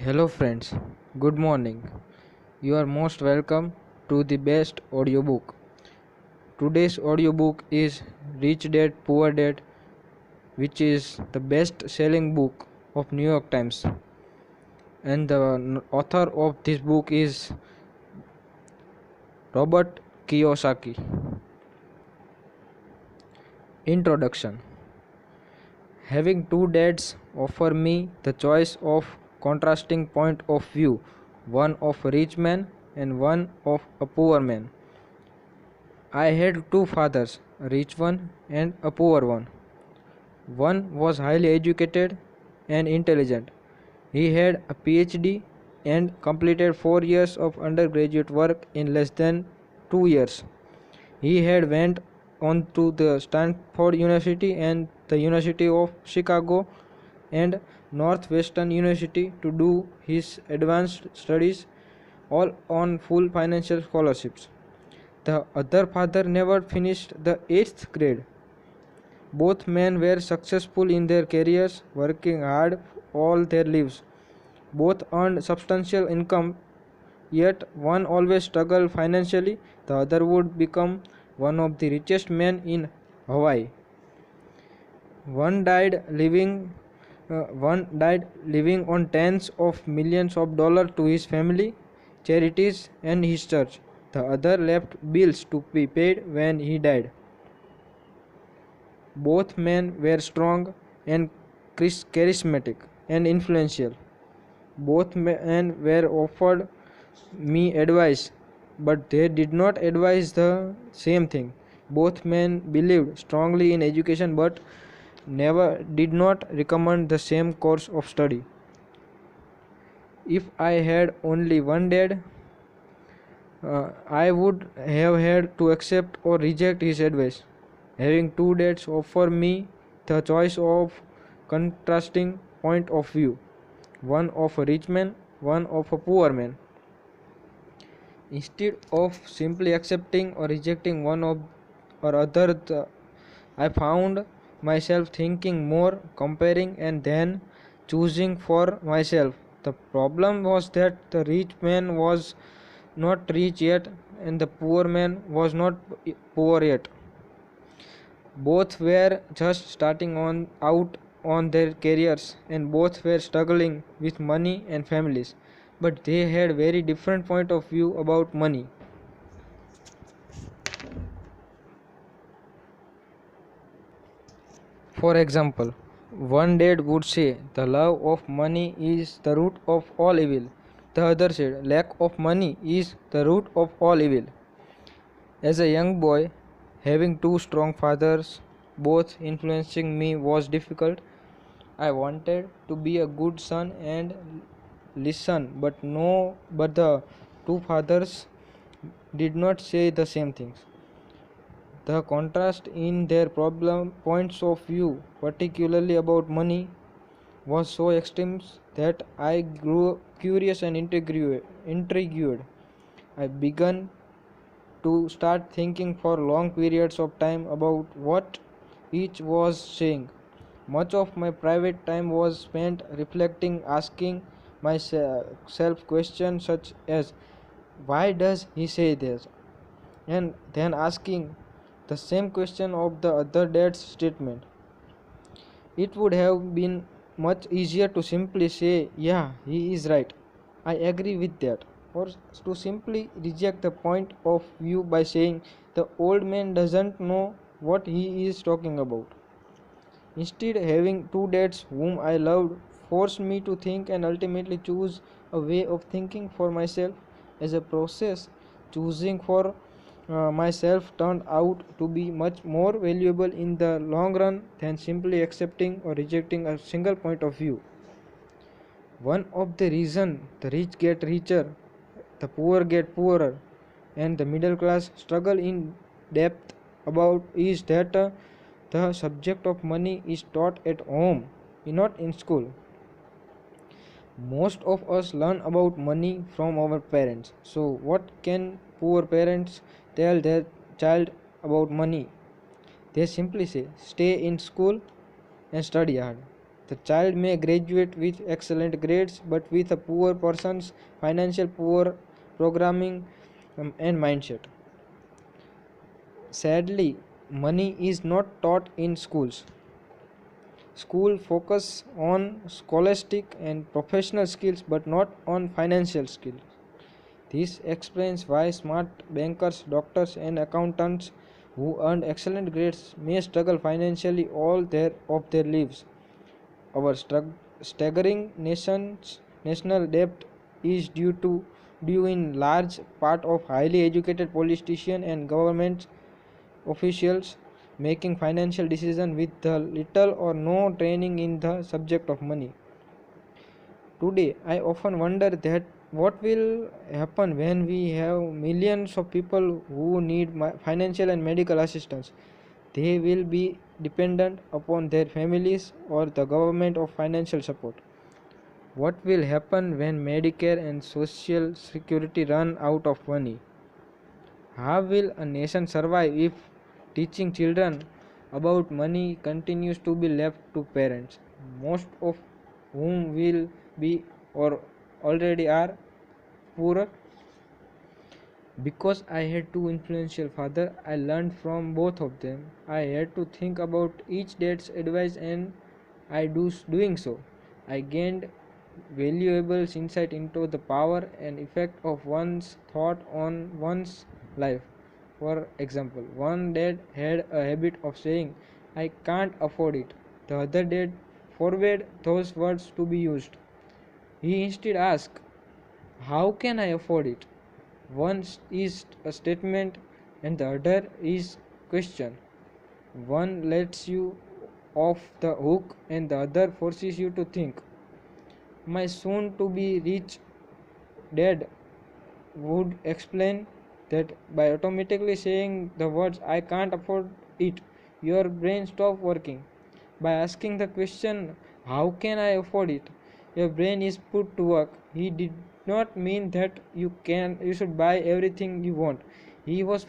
Hello friends, good morning. You are most welcome to the best audiobook. Today's audiobook is Rich Dad Poor Dad, which is the best selling book of New York Times. And the author of this book is Robert Kiyosaki. Introduction. Having two dads offer me the choice of contrasting point of view, one of a rich man and one of a poor man. I had two fathers, a rich one and a poor one. One was highly educated and intelligent. He had a PhD and completed 4 years of undergraduate work in less than 2 years. He had went on to the Stanford University and the University of Chicago and Northwestern University to do his advanced studies, all on full financial scholarships. The other father never finished the 8th grade. Both men were successful in their careers, working hard all their lives. Both earned substantial income, yet one always struggled financially, the other would become one of the richest men in Hawaii. One died living on tens of millions of dollars to his family, charities, and his church. The other left bills to be paid when he died. Both men were strong and charismatic and influential. Both men were offered me advice, but they did not advise the same thing. Both men believed strongly in education but never did not recommend the same course of study. If I had only one dad, I would have had to accept or reject his advice. Having two dads offer me the choice of contrasting point of view, one of a rich man, one of a poor man. Instead of simply accepting or rejecting one of or other, I found myself thinking more, comparing, and then choosing for myself. The problem was that the rich man was not rich yet, and the poor man was not poor yet. Both were just starting out on their careers, and both were struggling with money and families, but they had very different point of view about money. For example, one dad would say the love of money is the root of all evil. The other said lack of money is the root of all evil. As a young boy, having two strong fathers, both influencing me, was difficult. I wanted to be a good son and listen, but the two fathers did not say the same things. The contrast in their problem points of view, particularly about money, was so extreme that I grew curious and intrigued. I began to start thinking for long periods of time about what each was saying. Much of my private time was spent reflecting, asking myself questions such as why does he say this? And then asking the same question of the other dad's statement. It would have been much easier to simply say, yeah, he is right, I agree with that, or to simply reject the point of view by saying, the old man doesn't know what he is talking about. Instead, having two dads whom I loved forced me to think and ultimately choose a way of thinking for myself. As a process, choosing for myself turned out to be much more valuable in the long run than simply accepting or rejecting a single point of view. One of the reasons the rich get richer, the poor get poorer, and the middle class struggle in depth about is that the subject of money is taught at home, not in school. Most of us learn about money from our parents. So, what can poor parents tell their child about money? They simply say, stay in school and study hard. The child may graduate with excellent grades, but with a poor person's financial poor programming and mindset. Sadly, money is not taught in schools. School focus on scholastic and professional skills but not on financial skills. This explains why smart bankers, doctors, and accountants who earned excellent grades may struggle financially all of their lives. Our staggering national debt is due in large part of highly educated politicians and government officials making financial decisions with the little or no training in the subject of money. Today, I often wonder that what will happen when we have millions of people who need financial and medical assistance. They will be dependent upon their families or the government of financial support. What will happen when Medicare and Social Security run out of money? How will a nation survive if teaching children about money continues to be left to parents, most of whom will be or already are poorer? Because I had two influential fathers, I learned from both of them. I had to think about each dad's advice and doing so. I gained valuable insight into the power and effect of one's thought on one's life. For example, one dad had a habit of saying, I can't afford it. The other dad forbade those words to be used. He instead asked, how can I afford it? One is a statement and the other is question. One lets you off the hook and the other forces you to think. My soon to be rich dad would explain that by automatically saying the words I can't afford it, your brain stops working. By asking the question how can I afford it, your brain is put to work. He did not mean that you should buy everything you want. He was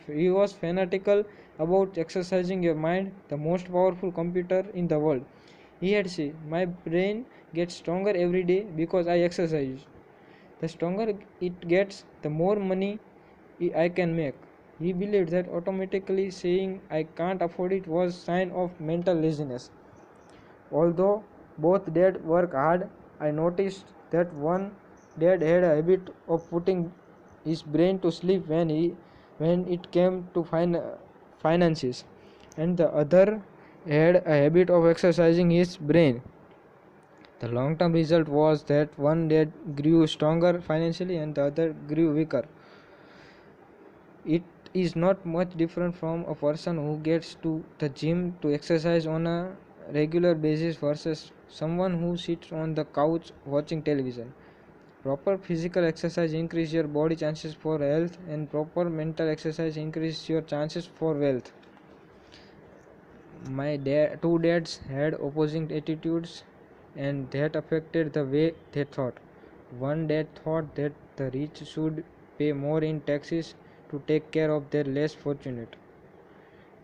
he was fanatical about exercising your mind, the most powerful computer in the world. He had said, my brain gets stronger every day because I exercise. The stronger it gets, the more money I can make. He believed that automatically saying I can't afford it was sign of mental laziness. Although both dad work hard, I noticed that one dad had a habit of putting his brain to sleep when it came to finances, and the other had a habit of exercising his brain. The long term result was that one dad grew stronger financially and the other grew weaker. It is not much different from a person who gets to the gym to exercise on a regular basis versus someone who sits on the couch watching television. Proper physical exercise increases your body chances for health, and proper mental exercise increases your chances for wealth. Two dads had opposing attitudes, and that affected the way they thought. One dad thought that the rich should pay more in taxes to take care of their less fortunate.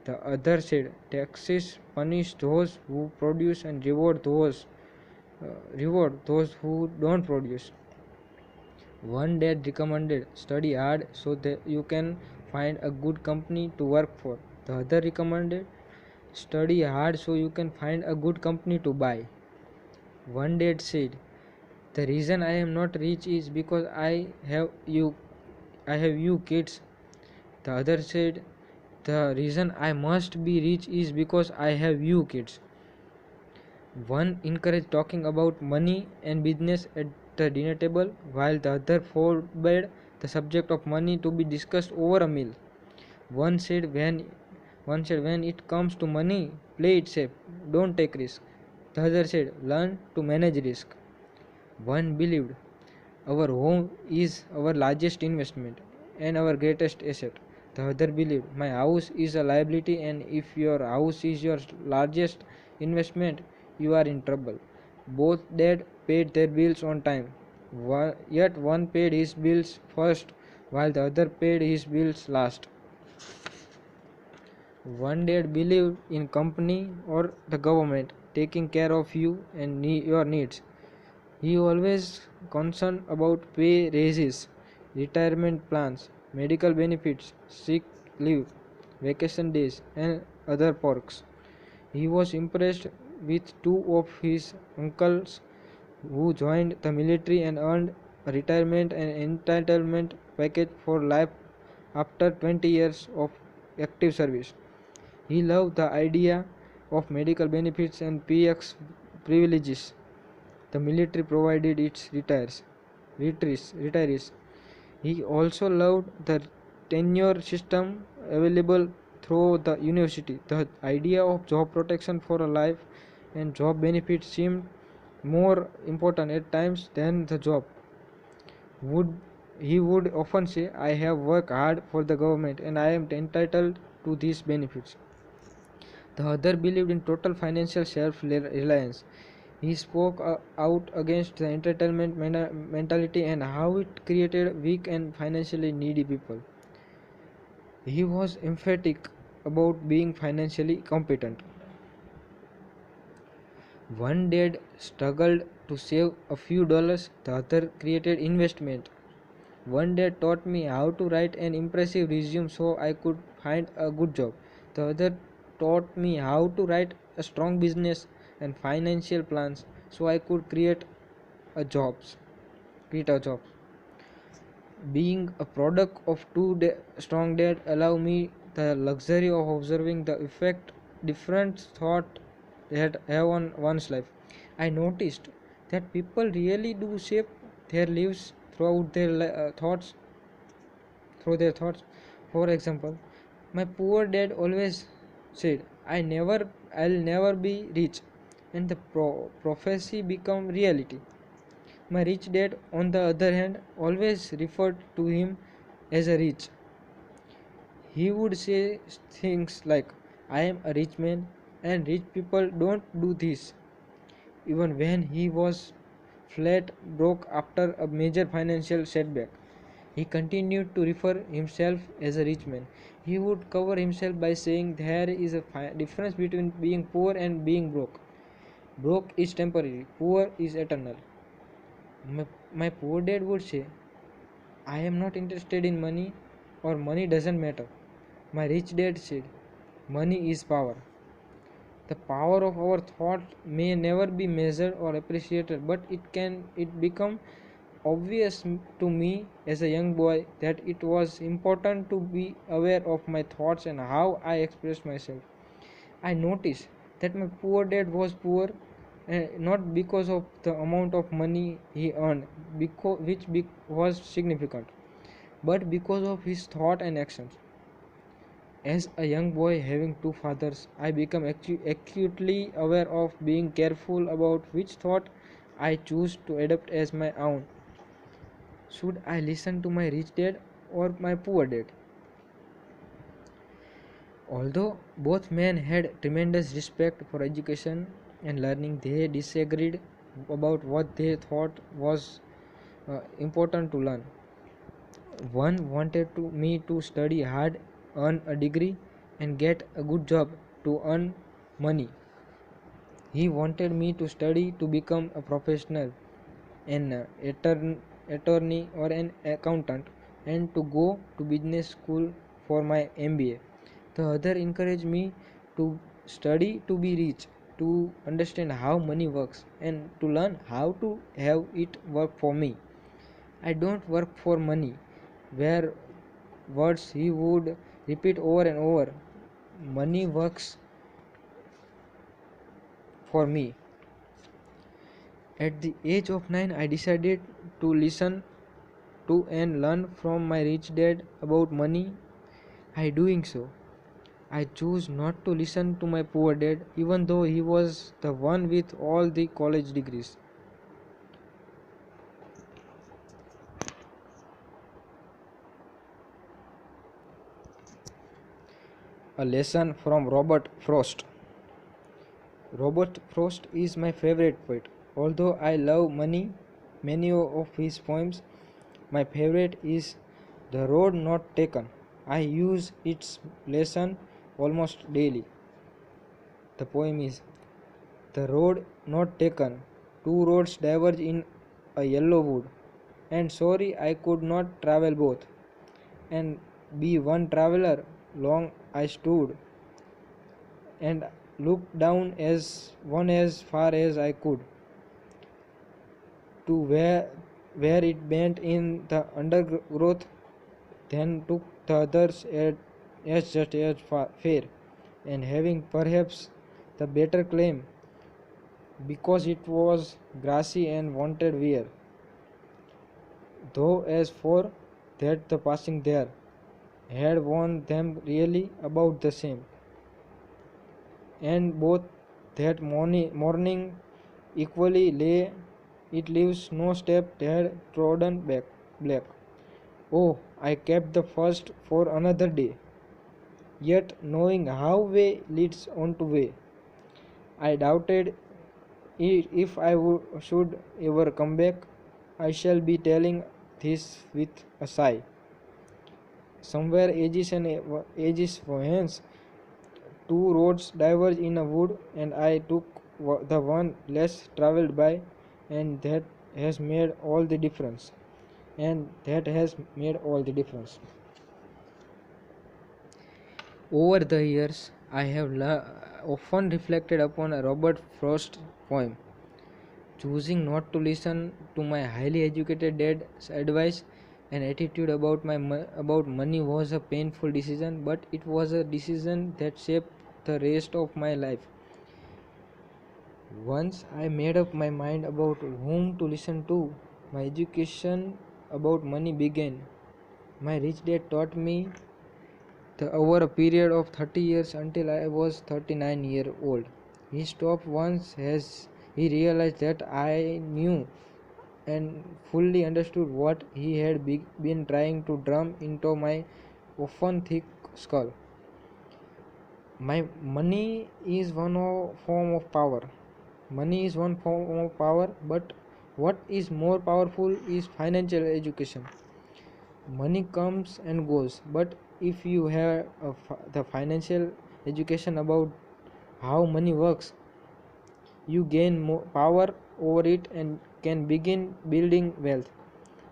The other said taxes punish those who produce and reward those who don't produce. One dad recommended study hard so that you can find a good company to work for. The other recommended study hard so you can find a good company to buy. One dad said, the reason I am not rich is because I have you kids. The other said, the reason I must be rich is because I have you kids. One encouraged talking about money and business at the dinner table, while the other forbade the subject of money to be discussed over a meal. One said when it comes to money, play it safe, don't take risk. The other said, learn to manage risk. One believed our home is our largest investment and our greatest asset. The other believed my house is a liability, and if your house is your largest investment, you are in trouble. Both dad paid their bills on time, yet one paid his bills first while the other paid his bills last. One dad believed in company or the government, taking care of you and your needs. He always concerned about pay raises, retirement plans, medical benefits, sick leave, vacation days, and other perks. He was impressed with two of his uncles who joined the military and earned a retirement and entitlement package for life after 20 years of active service. He loved the idea of medical benefits and PX privileges the military provided its retirees. He also loved the tenure system available through the university. The idea of job protection for a life and job benefits seemed more important at times than the job. Would he would often say, I have worked hard for the government and I am entitled to these benefits. The other believed in total financial self-reliance. He spoke out against the entitlement mentality and how it created weak and financially needy people. He was emphatic about being financially competent. One dad struggled to save a few dollars, the other created investment. One dad taught me how to write an impressive resume so I could find a good job. The other taught me how to write a strong business and financial plans so I could a jobs, create a job. Being a product of strong dad allow me the luxury of observing the effect different thought that have on one's life. I noticed that people really do shape their lives through their thoughts. For example, my poor dad always said, I'll never be rich, and the prophecy become reality. My rich dad, on the other hand, always referred to him as a rich. He would say things like, I am a rich man, and rich people don't do this. Even when he was flat broke after a major financial setback, he continued to refer himself as a rich man. He would cover himself by saying there is a difference between being poor and being broke. Broke is temporary, poor is eternal. My poor dad would say, I am not interested in money or money doesn't matter. My rich dad said, money is power. The power of our thought may never be measured or appreciated, but it become obvious to me as a young boy that it was important to be aware of my thoughts and how I express myself. I noticed that my poor dad was poor not because of the amount of money he earned, was significant, but because of his thought and actions. As a young boy having two fathers, I became acutely aware of being careful about which thought I choose to adopt as my own. Should I listen to my rich dad or my poor dad? Although both men had tremendous respect for education and learning, they disagreed about what they thought was important to learn. One wanted me to study hard, earn a degree, and get a good job to earn money. He wanted me to study to become a professional, an attorney, or an accountant, and to go to business school for my MBA. The other encouraged me to study to be rich, to understand how money works, and to learn how to have it work for me. I don't work for money, were words he would repeat over and over. Money works for me. At the age of 9, I decided to listen to and learn from my rich dad about money. I doing so. I chose not to listen to my poor dad, even though he was the one with all the college degrees. A lesson from Robert Frost. Robert Frost is my favorite poet. Although I love many of his poems, my favorite is The Road Not Taken. I use its lesson almost daily. The poem is The road not taken. Two roads diverge in a yellow wood. And sorry I could not travel both. And be one traveler. Long I stood and looked down as far as I could to where it bent in the undergrowth, then took the others as just as fair, and having perhaps the better claim, because it was grassy and wanted wear. Though as for that the passing there had worn them really about the same, and both that morning equally lay it leaves no step had trodden back black. Oh, I kept the first for another day, yet knowing how way leads on to way, I doubted if should ever come back. I shall be telling this with a sigh. Somewhere ages hence, two roads diverge in a wood, and I took the one less travelled by, and that has made all the difference. And that has made all the difference. Over the years, I have often reflected upon a Robert Frost poem. Choosing not to listen to my highly educated dad's advice and attitude about money was a painful decision, but it was a decision that shaped the rest of my life. Once I made up my mind about whom to listen to, my education about money began. My rich dad taught me over a period of 30 years until I was 39 years old. He stopped once as he realized that I knew and fully understood what he had been trying to drum into my often thick skull. Money is form of power. Money is one form of power, but what is more powerful is financial education. Money comes and goes, but if you have the financial education about how money works, you gain more power over it and can begin building wealth.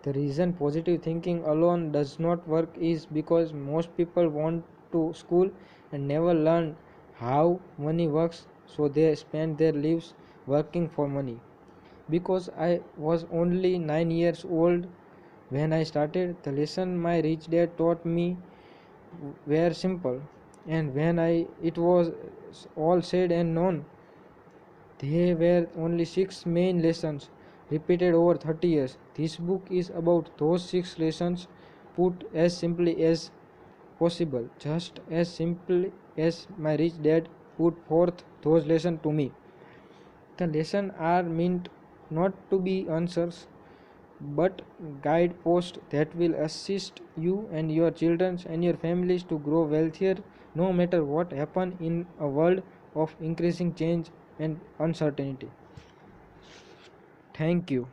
The reason positive thinking alone does not work is because most people want to school and never learn how money works, so they spend their lives working for money. Because I was only 9 years old when I started, the lesson my rich dad taught me were simple, and when it was all said and known, there were only 6 main lessons repeated over 30 years. This book is about those 6 lessons put as simply as possible, just as simply as my rich dad put forth those lessons to me. The lessons are meant not to be answers but guideposts that will assist you and your children and your families to grow wealthier no matter what happens in a world of increasing change and uncertainty. Thank you.